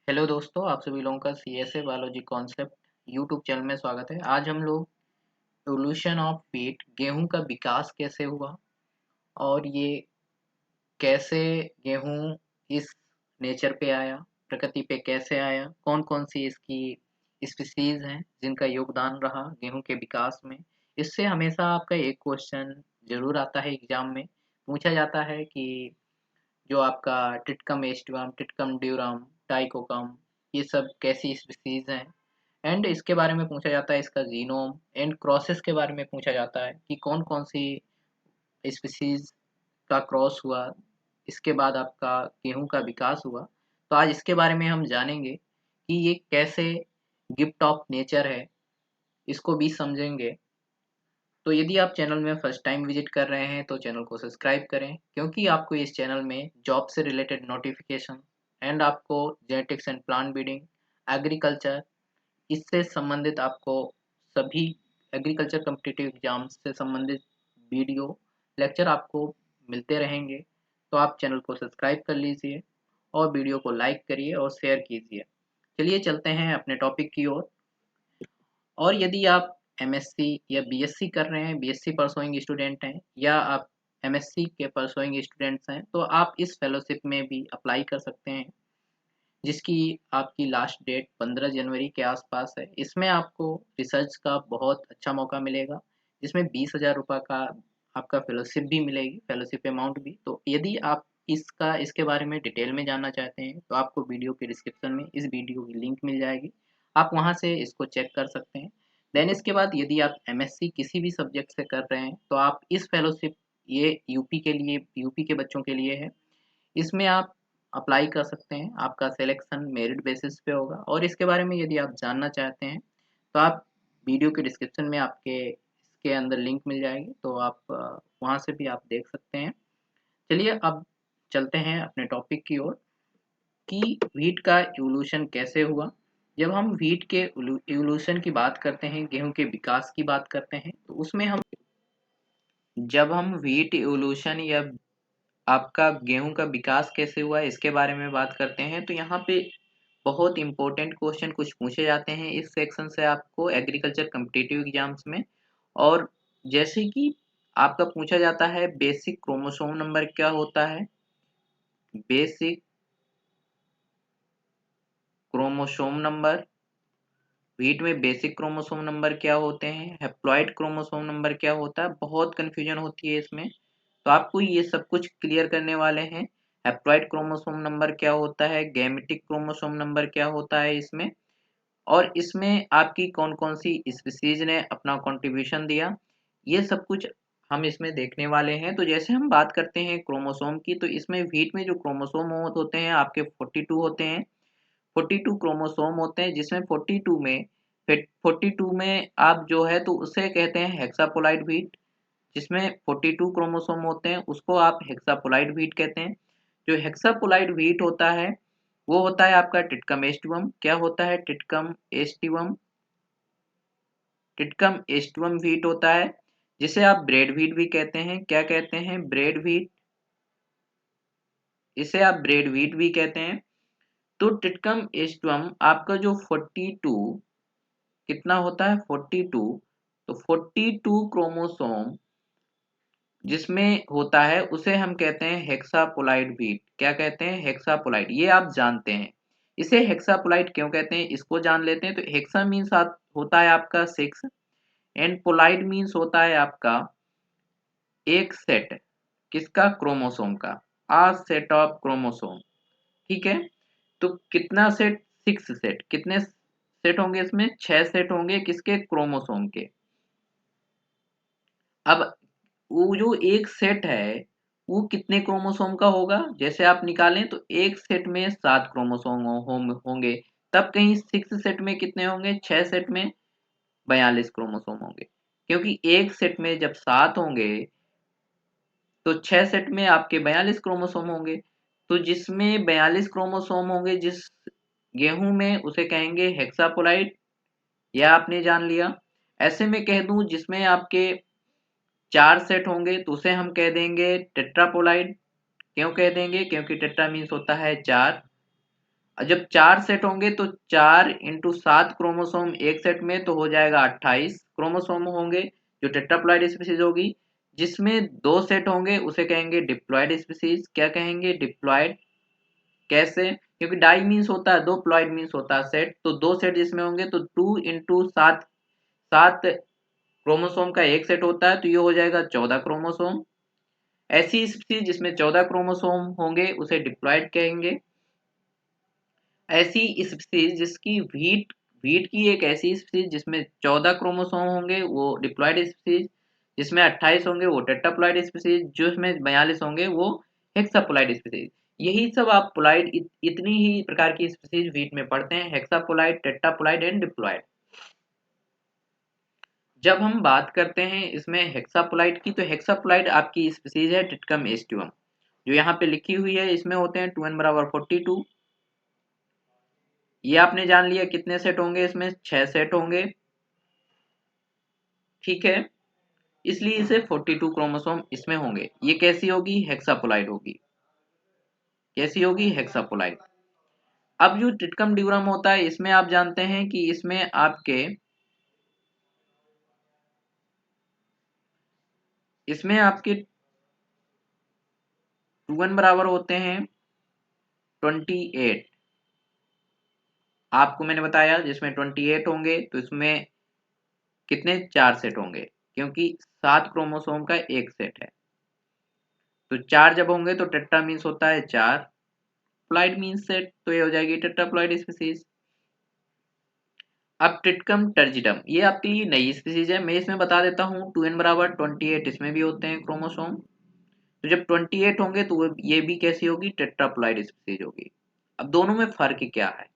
Hello दोस्तों, आप सभी लोगों का CSA biology concept YouTube channel में स्वागत है। आज हम लोग एवोल्यूशन ऑफ व्हीट गेहूं का विकास कैसे हुआ और ये कैसे गेहूं इस नेचर पे आया, प्रकृति पे कैसे आया, कौन कौन सी इसकी स्पीसीज हैं जिनका योगदान रहा गेहूं के विकास में। इससे हमेशा आपका एक क्वेश्चन जरूर आता है एग्जाम में। पूछा जाता है कि जो आपका टिटकम एस्टिवम, टिटकम ड्यूरम, टाइकोकम, ये सब कैसी स्पीसीज हैं। एंड इसके बारे में पूछा जाता है, इसका जीनोम एंड क्रॉसेस के बारे में पूछा जाता है कि कौन कौन सी स्पीसीज का क्रॉस हुआ, इसके बाद आपका गेहूं का विकास हुआ। तो आज इसके बारे में हम जानेंगे कि ये कैसे गिफ्ट ऑफ नेचर है, इसको भी समझेंगे। तो यदि आप चैनल में फर्स्ट टाइम विजिट कर रहे हैं तो चैनल को सब्सक्राइब करें, क्योंकि आपको इस चैनल में जॉब से रिलेटेड नोटिफिकेशन एंड आपको genetics and plant breeding, agriculture, इससे संबंधित आपको सभी एग्रीकल्चर कॉम्पिटिटिव एग्जाम्स से संबंधित वीडियो लेक्चर आपको मिलते रहेंगे। तो आप चैनल को सब्सक्राइब कर लीजिए और वीडियो को लाइक करिए और शेयर कीजिए। चलिए चलते हैं अपने टॉपिक की ओर। और यदि आप एमएससी या बीएससी कर रहे हैं, बीएससी परसोइंग स्टूडेंट हैं, या आप एमएससी के परसोइंग स्टूडेंट्स हैं, तो आप इस फेलोशिप में भी अप्लाई कर सकते हैं, जिसकी आपकी लास्ट डेट 15 जनवरी के आसपास है। इसमें आपको रिसर्च का बहुत अच्छा मौका मिलेगा, जिसमें 20,000 रुपये का आपका फेलोशिप भी मिलेगी, फेलोशिप अमाउंट भी। तो यदि आप इसके बारे में डिटेल में जानना चाहते हैं तो आपको वीडियो के डिस्क्रिप्शन में इस वीडियो की लिंक मिल जाएगी, आप वहां से इसको चेक कर सकते हैं। देन इसके बाद यदि आप एमएससी किसी भी सब्जेक्ट से कर रहे हैं तो आप इस फेलोशिप, ये यूपी के लिए, यूपी के बच्चों के लिए है, इसमें आप अप्लाई कर सकते हैं। आपका सिलेक्शन मेरिट बेसिस पे होगा। और इसके बारे में यदि आप जानना चाहते हैं तो आप वीडियो के डिस्क्रिप्शन में आपके इसके अंदर लिंक मिल जाएगी, तो आप वहाँ से भी आप देख सकते हैं। चलिए अब चलते हैं अपने टॉपिक की ओर कि व्हीट का इवोल्यूशन कैसे हुआ। जब हम व्हीट के इवोल्यूशन की बात करते हैं, गेहूं के विकास की बात करते हैं, तो उसमें हम जब हम व्हीट इवोल्यूशन या आपका गेहूं का विकास कैसे हुआ इसके बारे में बात करते हैं, तो यहाँ पे बहुत इंपॉर्टेंट क्वेश्चन कुछ पूछे जाते हैं इस सेक्शन से आपको एग्रीकल्चर कॉम्पिटिटिव एग्जाम्स में। और जैसे कि आपका पूछा जाता है बेसिक क्रोमोसोम नंबर क्या होता है, बेसिक क्रोमोसोम नंबर, व्हीट में बेसिक क्रोमोसोम नंबर क्या होते हैं, हैप्लॉइड क्रोमोसोम नंबर क्या होता है, बहुत कंफ्यूजन होती है इसमें। तो आपको ये सब कुछ क्लियर करने वाले हैं। हैप्लॉइड क्रोमोसोम नंबर क्या होता है, गैमेटिक क्रोमोसोम नंबर क्या होता है इसमें, और इसमें आपकी कौन कौन सी स्पीसीज ने अपना कंट्रीब्यूशन दिया, ये सब कुछ हम इसमें देखने वाले हैं। तो जैसे हम बात करते हैं क्रोमोसोम की, तो इसमें व्हीट में जो क्रोमोसोम होते हैं आपके 42 होते हैं। 42 क्रोमोसोम होते हैं, जिसमें 42 में आप जो है तो उसे कहते हैं हेक्सापोलाइड व्हीट। जिसमें 42 क्रोमोसोम होते हैं उसको आप हेक्सापोलाइड व्हीट कहते हैं। जो हेक्सापोलाइड व्हीट होता है वो होता है आपका टिटकम एस्टिवम। क्या होता है? टिटकम एस्टिवम। टिटकम एस्टिवम व्हीट होता है, जिसे आप ब्रेड व्हीट भी कहते हैं। क्या कहते हैं? Bread wheat. इसे आप ब्रेड व्हीट भी कहते हैं। तो टिटकम एस्टिवम आपका जो 42 कितना होता है? 42। तो 42 क्रोमोसोम जिसमें होता है उसे हम कहते हैं हेक्सापोलाइड व्हीट। क्या कहते हैं? हेक्सापोलाइड। ये आप जानते हैं। इसे हेक्सापोलाइड क्यों कहते हैं इसको जान लेते हैं। तो हेक्सा मीन्स होता है आपका 6 एंड पोलाइड मीन्स होता है आपका एक सेट। किसका? क्रोमोसोम का। आ सेट ऑफ क्रोमोसोम। ठीक है। तो कितना सेट? 6 सेट। कितने सेट होंगे इसमें? 6 सेट होंगे। किसके? क्रोमोसोम के। अब वो जो एक सेट है वो कितने क्रोमोसोम का होगा? जैसे आप निकालें तो एक सेट में 7 क्रोमोसोम होंगे। तब कहीं 6 सेट में कितने होंगे? 6 सेट में 42 क्रोमोसोम होंगे। क्योंकि एक सेट में जब 7 होंगे तो 6 सेट में आपके 42 क्रोमोसोम होंगे। तो जिसमें 42 क्रोमोसोम होंगे जिस गेहूं में, उसे कहेंगे हेक्सापोलाइट। यह आपने जान लिया। ऐसे में कह दूं जिसमें आपके 4 सेट होंगे तो उसे हम कह देंगे टेट्रापोलाइड। क्यों कह देंगे? क्योंकि टेट्रा मीन्स होता है 4। जब 4 सेट होंगे तो 4 इंटू 7 क्रोमोसोम एक सेट में तो हो जाएगा 28 क्रोमोसोम होंगे, जो टेट्राप्लॉइड स्पीसीज होगी। जिसमें 2 सेट होंगे उसे कहेंगे डिप्लॉइड स्पीसीज। क्या कहेंगे? डिप्लॉइड। कैसे? क्योंकि डाई मीन्स होता है 2, प्लॉइड मीन्स होता है सेट, तो 2 सेट जिसमें होंगे तो 2 इंटू 7 7 क्रोमोसोम का एक सेट होता है, तो ये हो जाएगा 14 क्रोमोसोम। ऐसी स्पीसीज जिसमें 14 क्रोमोसोम होंगे उसे डिप्लॉइड कहेंगे। ऐसी स्पीसीज जिसकी व्हीट व्हीट की एक ऐसी स्पीसीज जिसमें 14 क्रोमोसोम होंगे वो डिप्लॉइड स्पीसीज, जिसमें 28 होंगे वो टेट्राप्लॉइड स्पीसीज, जिसमें 42 होंगे वो हेक्साप्लॉइड स्पीसीज। यही सब आप प्लॉइड इतनी ही प्रकार की स्पीसीज व्हीट में पढ़ते हैं, हेक्साप्लॉइड, टेट्राप्लॉइड एंड डिप्लॉइड। जब हम बात करते हैं इसमें हेक्साप्लॉइड की, तो हेक्साप्लॉइड आपकी स्पीसीज है टिटकम एस्टिवम, जो यहाँ पे लिखी हुई है। इसमें होते हैं 2n बराबर 42। ये आपने जान लिया कितने सेट होंगे, इसमें 6 सेट होंगे, ठीक है। इसलिए इसे 42 क्रोमोसोम इसमें होंगे। ये कैसी होगी? हेक्सापोलाइड होगी। कैसी होगी? हेक्सापोलाइड। अब जो टिटकम ड्यूरम होता है इसमें आप जानते हैं कि इसमें आपके 2n बराबर होते हैं 28। आपको मैंने बताया जिसमें 28 होंगे तो इसमें कितने? 4 सेट होंगे, क्योंकि 7 क्रोमोसोम का एक सेट है। तो 4 जब होंगे तो टेट्रा मीन्स होता है 4, प्लॉइड मीन्स सेट, तो ये हो जाएगी टेट्राप्लॉइड स्पीसीज। अब टिटकम टर्जिडम, ये आपके लिए नई स्पीसीज है। मैं इसमें बता देता हूँ 2n बराबर 28 इसमें भी होते हैं क्रोमोसोम। तो जब 28 होंगे तो ये भी कैसी होगी? टेट्राप्लॉइड स्पीसीज होगी। अब दोनों में फर्क क्या है?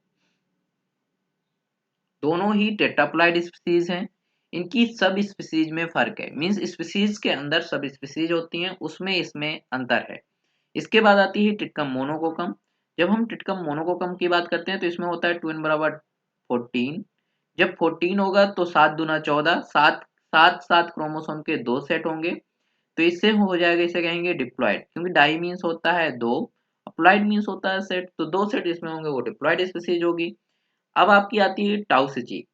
दोनों ही टेट्राप्लॉइड स्पीसीज हैं, इनकी सब स्पीसीज में फर्क है। मींस स्पीसीज के अंदर सब स्पीसीज होती हैं, उसमें इसमें अंतर है। इसके बाद आती है टिटकम मोनोकोकम। जब हम टिटकम मोनोकोकम की बात करते हैं तो इसमें होता है 2n बराबर 14। जब 14 होगा तो 7 दूना 14, सात सात सात क्रोमोसोम के 2 सेट होंगे, तो इससे हो जाएगा, इसे कहेंगे डिप्लॉइड। क्योंकि डाई मीन्स होता है 2, अप्लाइड मीन्स होता है सेट, तो 2 सेट जिसमें होंगे वो डिप्लॉइड स्पीसीज होगी। अब आपकी आती है टाउसिची।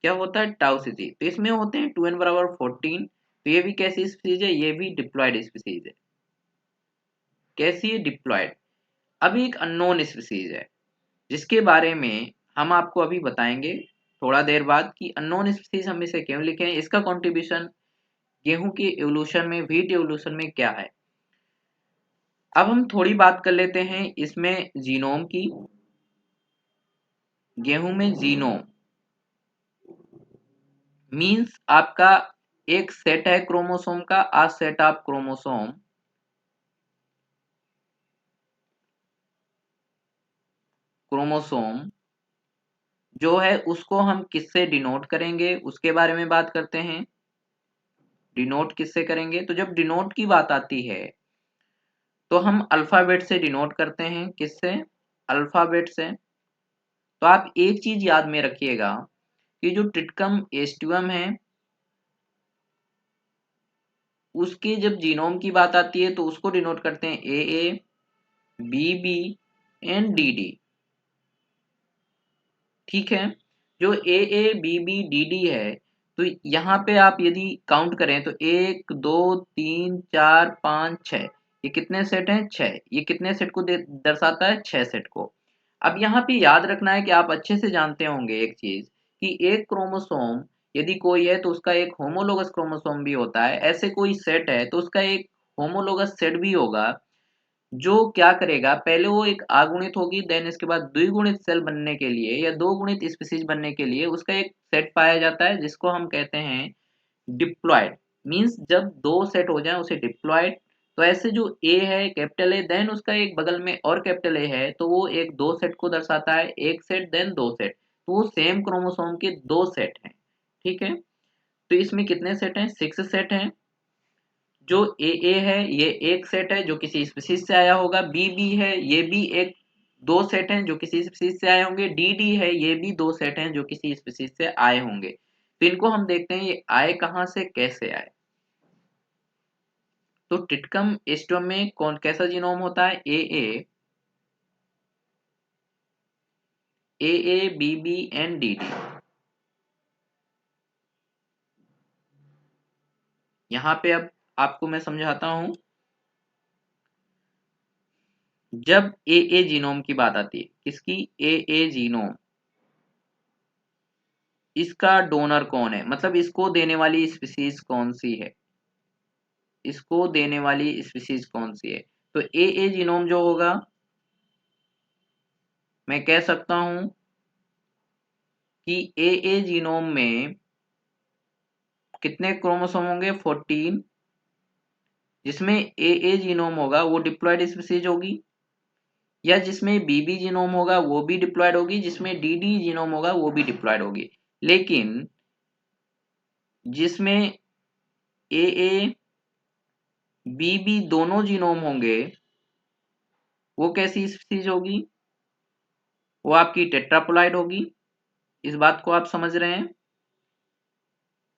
क्या होता है? टाउसिची। तो इसमें होते हैं 2n बराबर 14, तो ये भी कैसी स्पीसीज है? ये भी डिप्लॉइड स्पीसीज है। कैसी है? डिप्लॉइड। अभी एक अननोन स्पीसीज है जिसके बारे में हम आपको अभी बताएंगे थोड़ा देर बाद कि अननोन स्पीसीज हम इसे क्यों लिखे हैं, इसका कंट्रीब्यूशन गेहूं के एवोल्यूशन में, व्हीट एवोल्यूशन में क्या है। अब हम थोड़ी बात कर लेते हैं इसमें जीनोम की। गेहूं में जीनोम मींस आपका एक सेट है क्रोमोसोम का, आ सेट ऑफ क्रोमोसोम। क्रोमोसोम जो है उसको हम किससे डिनोट करेंगे उसके बारे में बात करते हैं। डिनोट किससे करेंगे? तो जब डिनोट की बात आती है तो हम अल्फाबेट से डिनोट करते हैं। किससे? अल्फाबेट से। तो आप एक चीज याद में रखिएगा कि जो ट्रिटकम एस्टिवम है उसके जब जीनोम की बात आती है तो उसको डिनोट करते हैं A, B B and D D. ठीक है। जो बी बी डी डी है, तो यहाँ पे आप यदि काउंट करें तो 1 2 3 4 5 6, ये कितने सेट हैं? 6। ये कितने सेट को दर्शाता है? 6 सेट को। अब यहाँ पे याद रखना है कि आप अच्छे से जानते होंगे एक चीज कि एक क्रोमोसोम यदि कोई है तो उसका एक होमोलोगस क्रोमोसोम भी होता है। ऐसे कोई सेट है तो उसका एक होमोलोगस सेट भी होगा, जो क्या करेगा, पहले वो एक अगुणित होगी, देन इसके बाद द्विगुणित सेल बनने के लिए या दो गुणित स्पीसीज बनने के लिए उसका एक सेट पाया जाता है जिसको हम कहते हैं डिप्लॉयड। मींस जब दो सेट हो जाए उसे डिप्लॉयड। तो ऐसे जो ए है कैपिटल ए, देन उसका एक बगल में और कैपिटल ए है, तो वो एक दो सेट को दर्शाता है, एक सेट देन दो सेट, तो वो सेम क्रोमोसोम के दो सेट हैं। ठीक है। तो इसमें कितने सेट हैं? 6 सेट हैं। जो ए है ये एक सेट है जो किसी स्पीसीज से आया होगा, बी बी है ये भी एक दो सेट हैं जो किसी स्पीसीज से आए होंगे, डी डी है ये भी दो सेट हैं जो किसी स्पीसीज से आए होंगे। तो इनको हम देखते हैं ये आए कहाँ से, कैसे आए। तो टिटकम एस्टिवम में कौन कैसा जीनोम होता है? ए AA, BB एंड DD। यहाँ पे अब आपको मैं समझाता हूं। जब AA जीनोम की बात आती है, किसकी? AA जीनोम, इसका डोनर कौन है, मतलब इसको देने वाली स्पीसीज कौन सी है, इसको देने वाली स्पीसीज कौन सी है? तो AA जीनोम जो होगा, मैं कह सकता हूं कि AA जीनोम में कितने क्रोमोसोम होंगे? 14। जिसमें AA जीनोम होगा वो डिप्लॉयड स्पीसीज होगी, या जिसमें BB जीनोम होगा वो भी डिप्लॉयड होगी, जिसमें DD जीनोम होगा वो भी डिप्लॉयड होगी। लेकिन जिसमें AA BB दोनों जीनोम होंगे वो कैसी स्पीसीज होगी? वो आपकी टेट्रापोलाइड होगी। इस बात को आप समझ रहे हैं?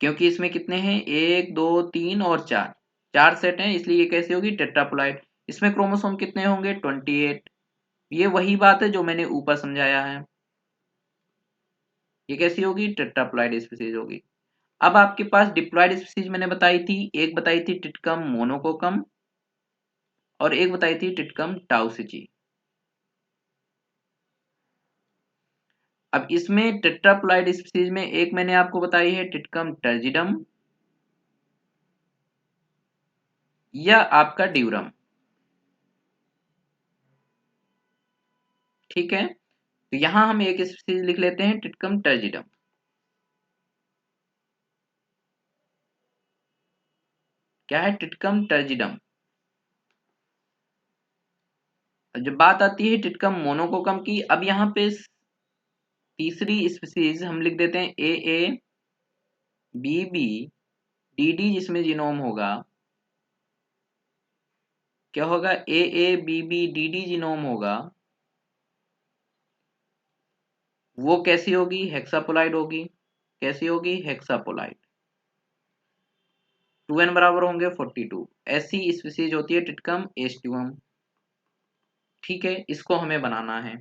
क्योंकि इसमें कितने हैं? 1 2 3 और 4, 4 सेट हैं, इसलिए ये कैसी होगी? टेट्रापोलाइड। इसमें क्रोमोसोम कितने होंगे? 28। ये वही बात है जो मैंने ऊपर समझाया है। ये कैसी होगी? टेट्राप्लॉइड स्पीसीज होगी। अब आपके पास डिप्लॉयड स्पीसीज मैंने बताई थी, एक बताई थी टिटकम मोनोकोकम और एक बताई थी टिटकम टाउसिची। अब इसमें टेट्राप्लॉइड स्पीसीज में एक मैंने आपको बताई है टिटकम टर्जिडम या आपका ड्यूरम। ठीक है, तो यहां हम एक स्पीसीज लिख लेते हैं टिटकम टर्जिडम। क्या है? टिटकम टर्जिडम। जब बात आती है टिटकम मोनोकोकम की, अब यहाँ पे तीसरी स्पीसीज हम लिख देते हैं AA BB DD, जिसमें जीनोम होगा क्या होगा? AA BB DD जीनोम होगा, वो कैसी होगी? हेक्सापोलाइड होगी। कैसी होगी? हेक्सापोलाइड। 2n बराबर होंगे 42। ऐसी स्पीसीज होती है टिटकम एस्टिवम। ठीक है, इसको हमें बनाना है।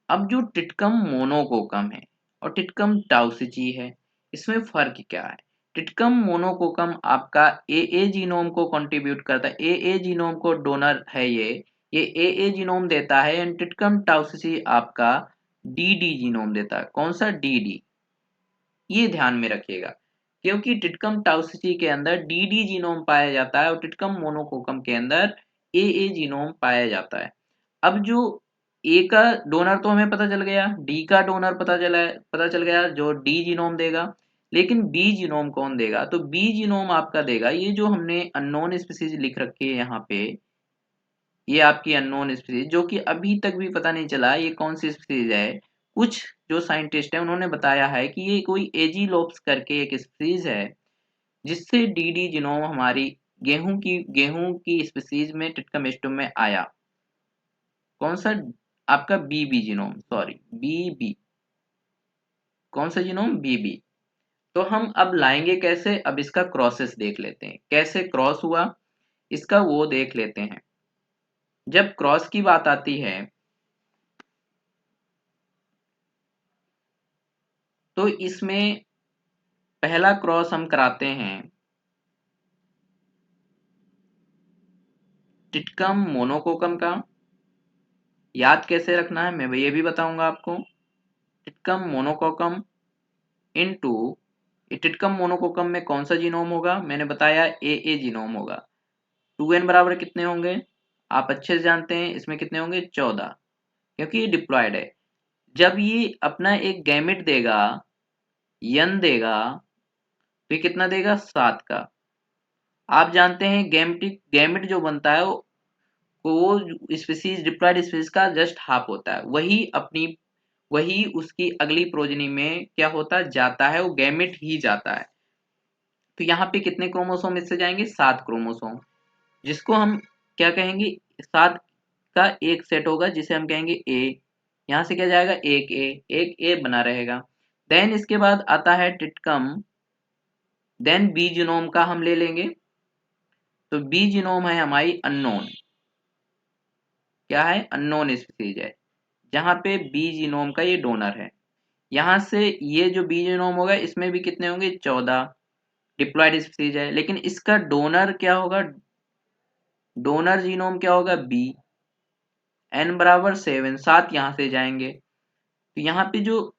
अब जो टिटकम मोनोकोकम है और टिटकम टाउसिची है, इसमें फर्क क्या है? टिटकम मोनोकोकम आपका AA जीनोम को कंट्रीब्यूट करता है, AA जीनोम को डोनर है ये AA जीनोम देता है, एंड टिटकम टाउसिची आपका DD जीनोम देता है। कौन सा? DD। ये ध्यान में रखिएगा, क्योंकि टिटकम टाउसिची के अंदर DD जीनोम पाया जाता है और टिटकम मोनोकोकम के अंदर AA जीनोम पाया जाता है। अब जो ए का डोनर तो हमें पता चल गया, डी का डोनर पता चल गया जो डी जीनोम देगा, लेकिन बी जीनोम कौन देगा? तो बी जीनोम आपका देगा ये जो हमने अननोन स्पीसीज लिख रखी है यहाँ पे, ये आपकी अननोन स्पीसीज जो कि अभी तक भी पता नहीं चला ये कौन सी स्पीसीज है। कुछ जो साइंटिस्ट है उन्होंने बताया है कि ये कोई एजीलोप्स करके एक स्पीसीज है, जिससे डीडी जीनोम हमारी गेहूं की स्पीसीज में टिटकमेस्टुम में आया। कौन सा? आपका बीबी जीनोम, सॉरी बीबी। कौन सा जीनोम? बीबी। तो हम अब लाएंगे कैसे? अब इसका क्रॉसेस देख लेते हैं, कैसे क्रॉस हुआ इसका वो देख लेते हैं। जब क्रॉस की बात आती है तो इसमें पहला क्रॉस हम कराते हैं टिटकम मोनोकोकम का। याद कैसे रखना है मैं ये भी बताऊंगा आपको। टिटकम मोनोकोकम इनटू, टिटकम मोनोकोकम में कौन सा जीनोम होगा? मैंने बताया AA जीनोम होगा। 2n बराबर कितने होंगे? आप अच्छे से जानते हैं, इसमें कितने होंगे? 14, क्योंकि ये डिप्लॉयड है। जब ये अपना एक गैमेट देगा, यन देगा, तो ये कितना देगा? 7 का। आप जानते हैं गैमेटिक गैमेट जो बनता है वो स्पीसीज डिप्लॉयड स्पीसीज का जस्ट हाफ होता है, वही उसकी अगली प्रोजनी में क्या होता जाता है? वो गैमेट ही जाता है। तो यहाँ पे कितने क्रोमोसोम इससे जाएंगे? 7 क्रोमोसोम, जिसको हम क्या कहेंगे? 7 का एक सेट होगा जिसे हम कहेंगे ए। यहाँ से क्या जाएगा? एक ए बना रहेगा। देन इसके बाद आता है टिटकम, देन बी जीनोम का हम ले लेंगे। तो बी जीनोम है हमारी अननोन। क्या है? अननोन स्पीसीज है। जहाँ पे बी जीनोम का ये डोनर है। यहाँ से ये जो बी जीनोम होगा इसमें भी कितने होंगे, 14 डिप्लॉयड स्पीसीज है, लेकिन इसका डोनर क्या होगा, डोनर जीनोम क्या होगा, बी। एन बराबर 7, 7 यहाँ से जाएंगे, तो यहाँ पे जो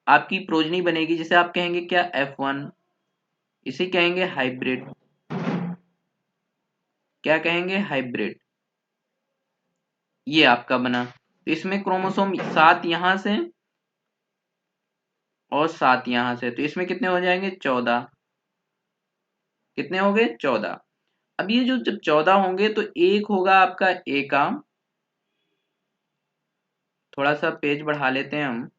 आपकी प्रोजनी बनेगी जिसे आप कहेंगे क्या, F1, इसे कहेंगे हाइब्रिड। क्या कहेंगे, हाइब्रिड। ये आपका बना, तो इसमें क्रोमोसोम 7 यहाँ से और 7 यहाँ से, तो इसमें कितने हो जाएंगे, 14। कितने हो गए, 14। अब ये जो जब 14 होंगे तो एक होगा आपका ए का, थोड़ा सा पेज बढ़ा लेते हैं हम।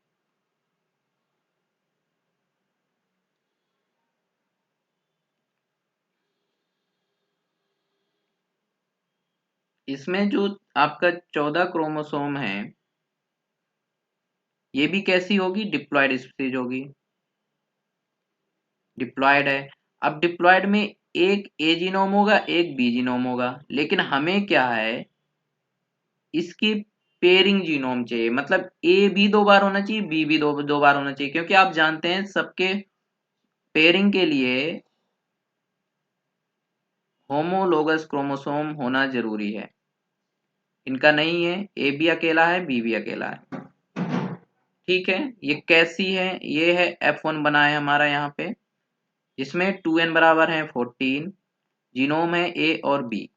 इसमें जो आपका 14 क्रोमोसोम है, ये भी कैसी होगी, डिप्लॉयड स्पीसीज होगी। डिप्लॉयड है। अब डिप्लॉयड में एक ए जीनोम होगा, एक बी जीनोम होगा, लेकिन हमें क्या है, इसकी पेयरिंग जीनोम चाहिए, मतलब ए भी 2 बार होना चाहिए, बी भी दो बार होना चाहिए, क्योंकि आप जानते हैं सबके पेयरिंग के लिए होमोलोगस क्रोमोसोम होना जरूरी है। इनका नहीं है, ए भी अकेला है, बी भी अकेला है। ठीक है, ये कैसी है, ये है F1 बना है हमारा यहाँ पे, जिसमें 2n बराबर है 14, जीनोम है ए और बी।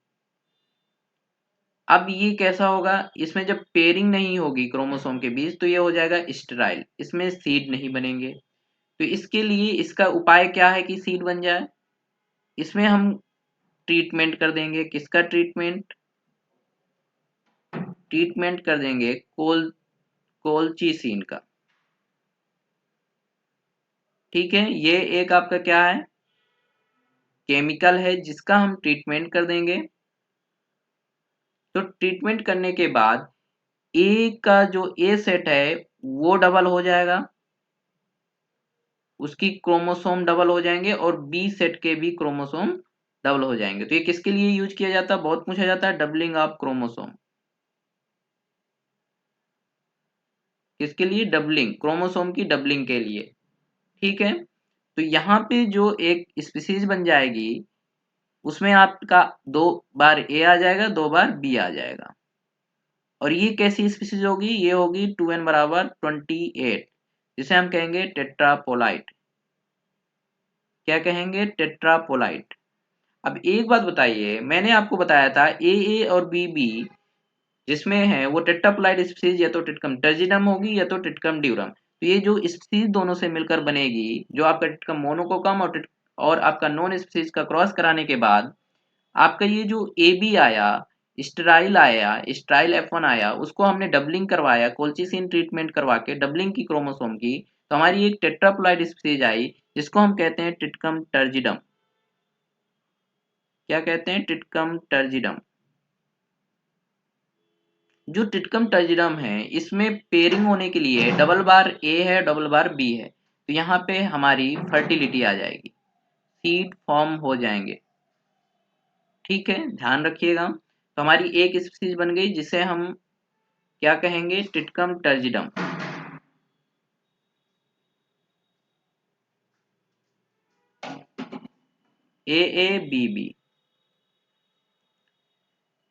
अब ये कैसा होगा, इसमें जब पेयरिंग नहीं होगी क्रोमोसोम के बीच तो ये हो जाएगा स्टेराइल, इसमें सीड नहीं बनेंगे। तो इसके लिए इसका उपाय क्या है कि सीड बन जाए, इसमें हम ट्रीटमेंट कर देंगे, किसका ट्रीटमेंट, ट्रीटमेंट कर देंगे कोलचीसिन का। ठीक है, ये एक आपका क्या है, केमिकल है जिसका हम ट्रीटमेंट कर देंगे। तो ट्रीटमेंट करने के बाद ए का जो ए सेट है वो डबल हो जाएगा, उसकी क्रोमोसोम डबल हो जाएंगे, और बी सेट के भी क्रोमोसोम डबल हो जाएंगे। तो ये किसके लिए यूज किया जाता है, बहुत पूछा जाता है, डबलिंग ऑफ क्रोमोसोम। किसके लिए, डबलिंग, क्रोमोसोम की डबलिंग के लिए। ठीक है, तो यहाँ पे जो एक स्पीसीज बन जाएगी उसमें आपका 2 बार ए आ जाएगा, 2 बार बी आ जाएगा। और ये कैसी स्पीसीज होगी, ये होगी 2n बराबर 28, जिसे हम कहेंगे टेट्रापोलाइट। क्या कहेंगे, टेट्रापोलाइट। अब एक बात बताइए, मैंने आपको बताया था ए और बी जिसमें है वो टेट्राप्लाइड स्पीसीज या तो टिटकम टर्जिनम होगी या तो टिटकम ड्यूरम। तो ये जो स्पीसीज दोनों से मिलकर बनेगी, जो आपका टिटकम मोनोकोकम और आपका नॉन स्पीसीज का क्रॉस कराने के बाद आपका ये जो ए बी आया, स्ट्राइल F1 आया, उसको हमने डबलिंग करवाया, कोल्चिसिन ट्रीटमेंट करवा के डबलिंग की क्रोमोसोम की, तो हमारी एक टेट्राप्लाइड स्पीसीज आई जिसको हम कहते हैं टिटकम टर्जिडम। क्या कहते हैं, टिटकम टर्जिडम। जो टिटकम टर्जिडम है इसमें पेयरिंग होने के लिए डबल बार ए है, डबल बार बी है, तो यहाँ पे हमारी फर्टिलिटी आ जाएगी, सीड फॉर्म हो जाएंगे। ठीक है, ध्यान रखिएगा। तो हमारी एक स्पीसीज बन गई जिसे हम क्या कहेंगे, टिटकम टर्जिडम। बी।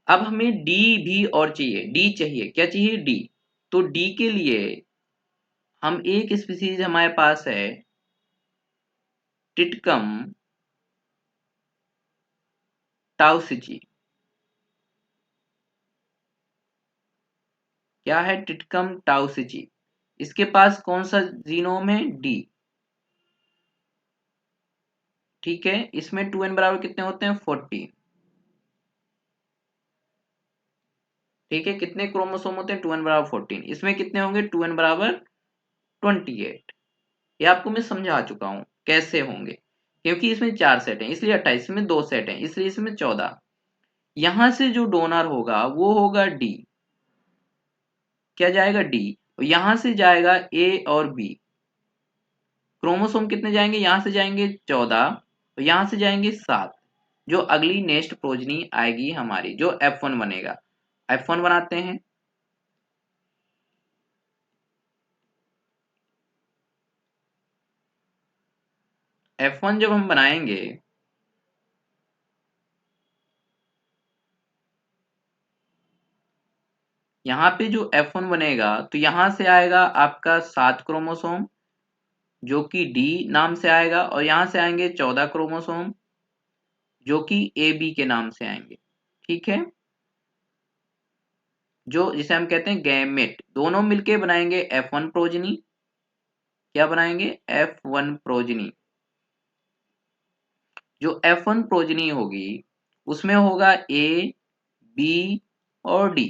अब हमें डी भी और चाहिए, डी चाहिए, क्या चाहिए, डी। तो डी के लिए हम एक स्पीसीज हमारे पास है टिटकम टाउसिची। क्या है, टिटकम टाउसिची। इसके पास कौन सा जीनोम है, डी। ठीक है, इसमें 2n बराबर कितने होते हैं, 40। ठीक है, कितने क्रोमोसोम होते हैं, 2n बराबर 14, इसमें कितने होंगे, 2n बराबर 28। ये आपको मैं समझा चुका हूं कैसे होंगे, क्योंकि इसमें 4 सेट हैं इसलिए 28 में 2 सेट हैं इसलिए इसमें 14। यहां से जो डोनर होगा वो होगा डी। क्या जाएगा, डी। और यहां से जाएगा ए और बी। क्रोमोसोम कितने जाएंगे, यहां से जाएंगे 14 और यहां से जाएंगे 7। जो अगली नेक्स्ट प्रोजनी आएगी हमारी, जो F1 बनेगा, F1 बनाते हैं। F1 जब हम बनाएंगे यहाँ पे जो F1 बनेगा तो यहाँ से आएगा आपका 7 क्रोमोसोम जो कि D नाम से आएगा, और यहाँ से आएंगे 14 क्रोमोसोम जो कि AB के नाम से आएंगे। ठीक है, जो जिसे हम कहते हैं गैमेट, दोनों मिलके बनाएंगे F1 प्रोजनी। क्या बनाएंगे? F1 progeny. जो F1 प्रोजनी होगी उसमें होगा A, B और D,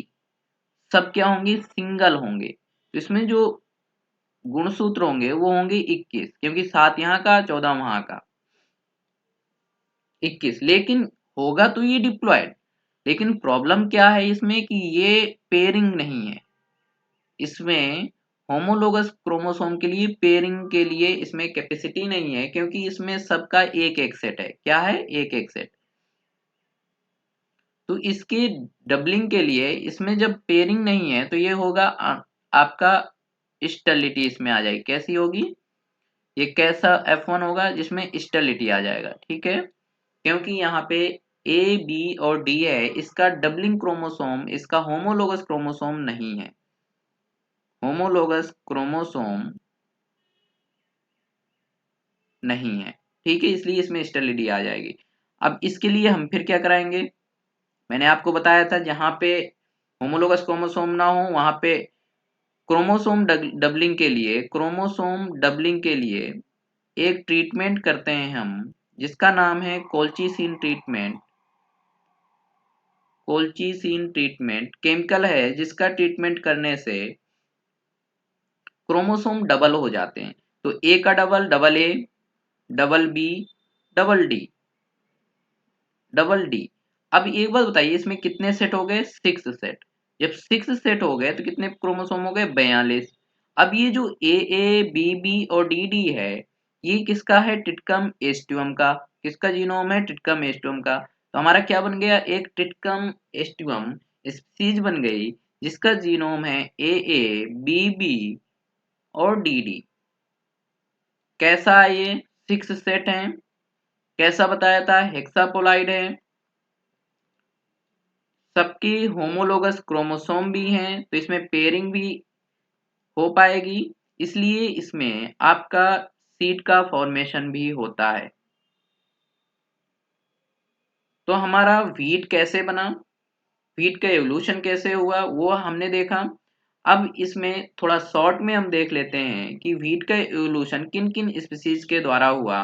सब क्या होंगे? सिंगल होंगे। तो इसमें जो गुणसूत्र होंगे वो होंगे 21, क्योंकि 7 यहाँ का 14 वहां का, 21। लेकिन होगा तो ये डिप्लॉयड, लेकिन प्रॉब्लम क्या है इसमें कि ये पेयरिंग नहीं है। इसमें होमोलोगस क्रोमोसोम के लिए पेयरिंग के लिए इसमें कैपेसिटी नहीं है, क्योंकि इसमें सबका एक एक सेट है। क्या है? एक एक सेट। तो इसके डबलिंग के लिए इसमें जब पेयरिंग नहीं है तो ये होगा आपका स्टेरिलिटी इसमें आ जाएगी। कैसी होगी? ये कैसा F1 होगा? जिसमें स्टेरिलिटी आ जाएगा। ठीक है, क्योंकि यहाँ पे A, B और D है, इसका डबलिंग क्रोमोसोम, इसका होमोलोगस क्रोमोसोम नहीं है। होमोलोगस क्रोमोसोम नहीं है। ठीक है, इसलिए इसमें स्टेरिलिटी आ जाएगी। अब इसके लिए हम फिर क्या कराएंगे? मैंने आपको बताया था जहां पे होमोलोगस क्रोमोसोम ना हो वहां पे क्रोमोसोम डबलिंग के लिए एक ट्रीटमेंट करते हैं हम, जिसका नाम है colchicine treatment. Colchicine treatment chemical है जिसका ट्रीटमेंट करने से क्रोमोसोम डबल हो जाते हैं। तो ए का double double A, double B, double D, double D. अब एक बात बताइए, इसमें कितने सेट हो गए? 6 सेट। जब 6 सेट हो गए तो कितने क्रोमोसोम हो गए? 42। अब ये जो ए बी बी और डी डी है, ये किसका है? टिटकम एस्टिवम का। किसका जीनोम है? टिटकम एस्टिवम का। तो हमारा क्या बन गया? एक टिटकम एस्टिवम स्पीसीज बन गई जिसका जीनोम है बी बी और डी डी। कैसा है ये? 6 सेट है। कैसा बताया था? हेक्सापोलाइड है। सबकी होमोलोगस क्रोमोसोम भी हैं, तो इसमें पेयरिंग भी हो पाएगी, इसलिए इसमें आपका सीड का फॉर्मेशन भी होता है। तो हमारा व्हीट कैसे बना, व्हीट का एवोल्यूशन कैसे हुआ, वो हमने देखा। अब इसमें थोड़ा शॉर्ट में हम देख लेते हैं कि व्हीट का एवोल्यूशन किन किन स्पीसीज के द्वारा हुआ।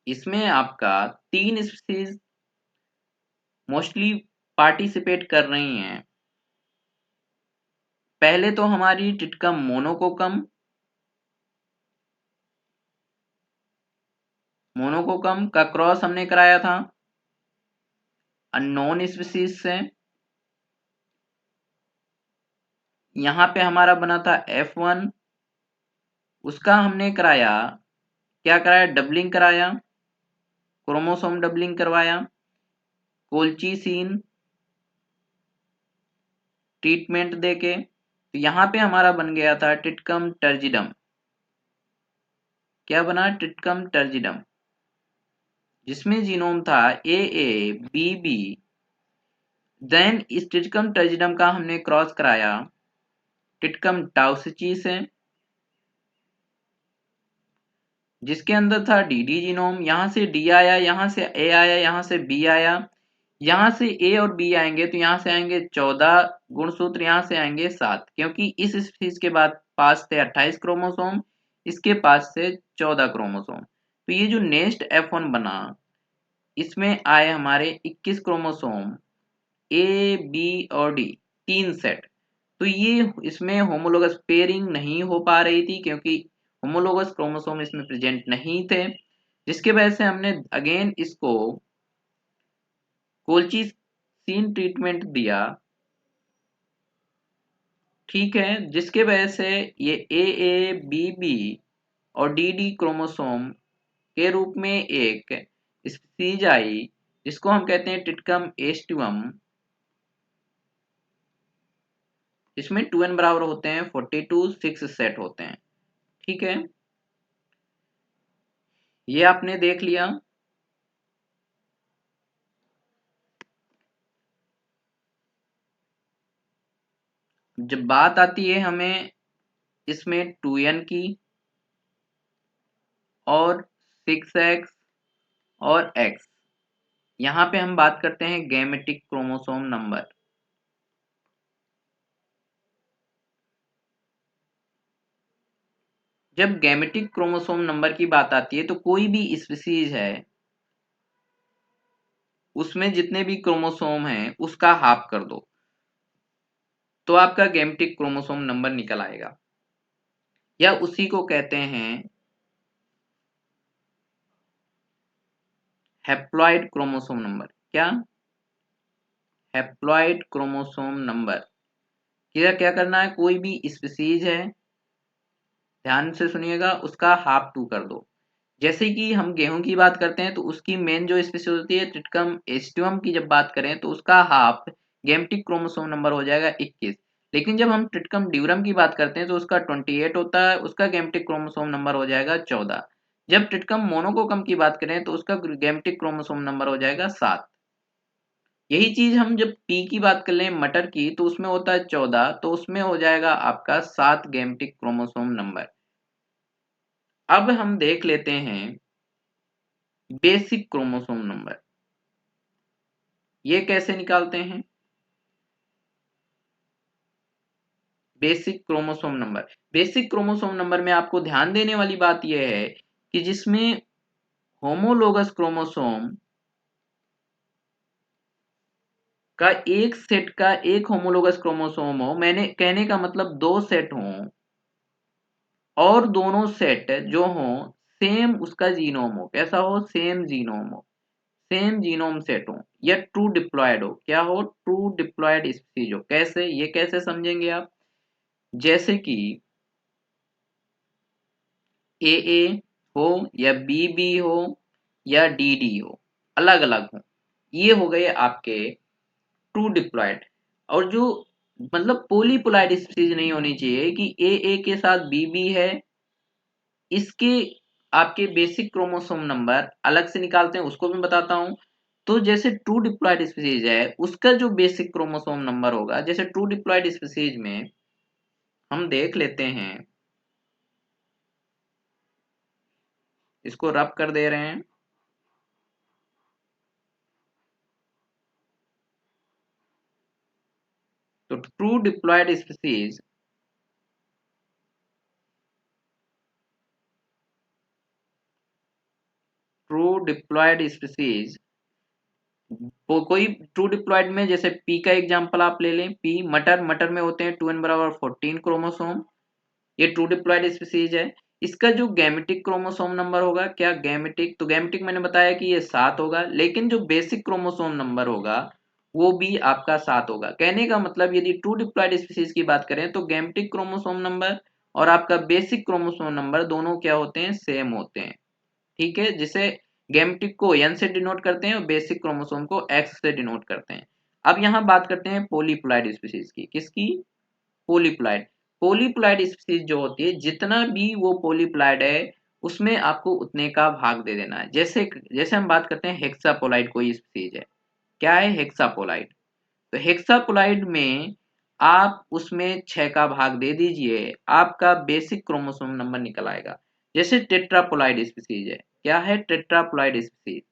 इसमें आपका 3 स्पीसीज मोस्टली पार्टिसिपेट कर रही हैं। पहले तो हमारी टिटकम मोनोकोकम, मोनोकोकम का क्रॉस हमने कराया था अननोन स्पीसीज से। यहाँ पे हमारा बना था F1, उसका हमने कराया, क्या कराया? डबलिंग कराया, क्रोमोसोम डबलिंग करवाया, कोल्चिसिन ट्रीटमेंट देके। तो यहाँ पे हमारा बन गया था टिटकम टर्जिडम। क्या बना? टिटकम टर्जिडम, जिसमें जीनोम था बी बी। देन इस टिटकम टर्जिडम का हमने क्रॉस कराया टिटकम टाउसिची से, जिसके अंदर था डी जीनोम। यहाँ से डी आया, यहाँ से ए आया, यहाँ से बी आया, यहाँ से ए और बी आएंगे तो यहाँ से आएंगे 14 गुणसूत्र, यहाँ से आएंगे 7, क्योंकि इस स्पीसीज के बाद पास थे 28 क्रोमोसोम, इसके पास से 14 क्रोमोसोम। तो ये जो नेक्स्ट F1 बना, इसमें आए हमारे 21 क्रोमोसोम, ए बी और डी, 3 सेट। तो ये इसमें होमोलोगस पेयरिंग नहीं हो पा रही थी, क्योंकि होमोलोगस क्रोमोसोम इसमें प्रेजेंट नहीं थे, जिसके वजह से हमने अगेन इसको कोल्चिसिन ट्रीटमेंट दिया। ठीक है, जिसके वजह से ये बी बी और डी डी क्रोमोसोम के रूप में एक स्पीसीज आई, जिसको हम कहते हैं टिटकम एस्टिवम। इसमें 2n बराबर होते हैं 42, 6 सेट होते हैं। ठीक है, ये आपने देख लिया। जब बात आती है हमें इसमें 2n की और 6x और x, यहाँ पे हम बात करते हैं गैमेटिक क्रोमोसोम नंबर। जब गैमेटिक क्रोमोसोम नंबर की बात आती है तो कोई भी स्पीसीज है उसमें जितने भी क्रोमोसोम हैं उसका हाफ कर दो तो आपका गैमेटिक क्रोमोसोम नंबर निकल आएगा, या उसी को कहते हैं हैप्लॉइड क्रोमोसोम नंबर। क्या? Haploid chromosome number. क्या करना है, कोई भी स्पीसीज है, ध्यान से सुनिएगा, उसका हाफ टू कर दो। जैसे कि हम गेहूं की बात करते हैं तो उसकी मेन जो स्पीसीज होती है ट्रिटिकम एस्टिवम की, जब बात करें तो उसका हाफ गैमेटिक क्रोमोसोम नंबर हो जाएगा 21। लेकिन जब हम ट्रिटिकम ड्यूरम की बात करते हैं तो उसका 28 होता है, उसका गैमेटिक क्रोमोसोम नंबर हो जाएगा 14। जब ट्रिटिकम मोनोकोकम की बात करें तो उसका गैमेटिक क्रोमोसोम नंबर हो जाएगा 7। यही चीज हम जब पी की बात कर लें मटर की तो उसमें होता है 14, तो उसमें हो जाएगा आपका 7 गैमेटिक क्रोमोसोम नंबर। अब हम देख लेते हैं बेसिक क्रोमोसोम नंबर, ये कैसे निकालते हैं। Basic chromosome number, basic chromosome number में आपको ध्यान देने वाली बात यह है कि जिसमें होमोलोगस क्रोमोसोम का एक सेट का एक होमोलोगस क्रोमोसोम हो, मैंने कहने का मतलब दो सेट हों और दोनों सेट जो हों सेम उसका जीनोम हो, कैसा हो, सेम जीनोम हो, सेम जीनोम सेट हो, या ट्रू डिप्लॉयड हो। क्या हो, ट्रू डिप्लॉयड स्पीसीज हो। कैसे, ये कैसे समझेंगे आप, जैसे कि ए ए हो या बी बी हो या डी डी हो, अलग अलग हो, ये हो गए आपके ट्रू डिप्लॉयड। और जो मतलब पोलीपोलाइड स्पीसीज नहीं होनी चाहिए कि ए के साथ बी बी है, इसके आपके बेसिक क्रोमोसोम नंबर अलग से निकालते हैं, उसको भी बताता हूं। तो जैसे ट्रू डिप्लॉयड स्पीसीज है उसका जो बेसिक क्रोमोसोम नंबर होगा, जैसे ट्रू डिप्लॉयड स्पीसीज में हम देख लेते हैं, इसको रब कर दे रहे हैं। तो true diploid species true diploid species कोई ट्रू डिप्लॉयड में जैसे पी का एग्जांपल आप ले लें, पी मटर, मटर में होते हैं 2n बराबर 14 क्रोमोसोम, ये ट्रू डिप्लॉयड स्पीसीज है। इसका जो गैमेटिक क्रोमोसोम नंबर होगा, क्या गैमेटिक, तो गैमेटिक मैंने बताया कि ये 7 होगा, लेकिन जो बेसिक क्रोमोसोम नंबर होगा वो भी आपका 7 होगा। कहने का मतलब यदि ट्रू डिप्लॉयड स्पीसीज की बात करें तो गैमेटिक क्रोमोसोम नंबर और आपका बेसिक क्रोमोसोम नंबर दोनों क्या होते हैं, सेम होते हैं। ठीक है, जिसे गैमेटिक को n से डिनोट करते हैं और बेसिक क्रोमोसोम को x से डिनोट करते हैं। अब यहाँ बात करते हैं पोलीप्लॉइड स्पीसीज की, किसकी, पोलीप्लॉइड। पोलीप्लॉइड स्पीसीज जो होती है, जितना भी वो पोलीप्लॉइड है उसमें आपको उतने का भाग दे देना है। जैसे जैसे हम बात करते हैं हेक्सापोलाइड कोई स्पीसीज है, क्या है, हेक्सापोलाइड। तो हेक्सापोलाइड में आप उसमें 6 का भाग दे दीजिए, आपका बेसिक क्रोमोसोम नंबर निकल आएगा। जैसे टेट्रापोलाइड स्पीसीज है, क्या है, टेट्रापोलाइड स्पीसीज,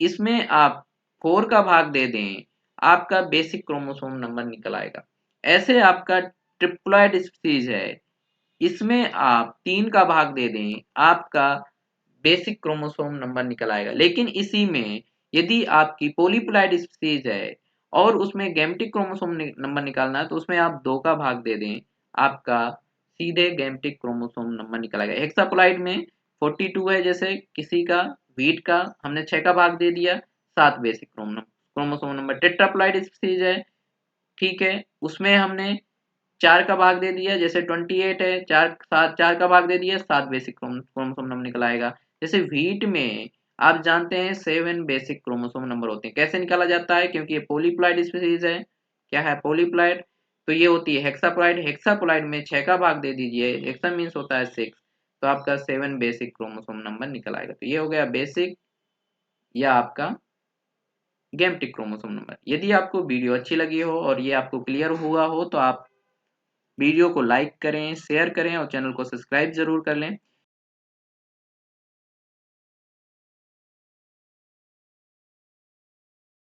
इसमें आप 4 का भाग दे दें, आपका बेसिक क्रोमोसोम नंबर निकल आएगा। ऐसे आपका ट्रिप्लॉइड स्पीसीज है, इसमें आप 3 का भाग दे दें, आपका बेसिक क्रोमोसोम नंबर निकल आएगा। लेकिन इसी में यदि आपकी पॉलीप्लॉइड स्पीसीज है और उसमें गैमेटिक क्रोमोसोम नंबर निकालना है तो उसमें आप 2 का भाग दे दें, आपका सीधे गैमेटिक क्रोमोसोम नंबर निकल आएगा। हेक्सापोलाइड में 42 है, जैसे किसी का व्हीट का हमने 6 का भाग दे दिया, 7 basic chromosome number. Tetraploid species है, ठीक है, उसमें हमने 4 का भाग दे दिया, जैसे 28 है, 4 का भाग दे दिया, 7 बेसिक क्रोमोसोम नंबर निकल आएगा। जैसे व्हीट में आप जानते हैं 7 बेसिक क्रोमोसोम नंबर होते हैं। कैसे निकाला जाता है, क्योंकि ये पॉलीप्लॉइड स्पीसीज है, क्या है, पॉलीप्लॉइड। तो ये होती है हेक्साप्लॉइड, हेक्साप्लॉइड में 6 का भाग दे दीजिए, हेक्सा मीन्स होता है 6, तो आपका 7 बेसिक क्रोमोसोम नंबर निकल आएगा। तो ये हो गया बेसिक या आपका गैमेटिक क्रोमोसोम नंबर। यदि आपको वीडियो अच्छी लगी हो और ये आपको क्लियर हुआ हो तो आप वीडियो को लाइक करें, शेयर करें और चैनल को सब्सक्राइब जरूर कर लें।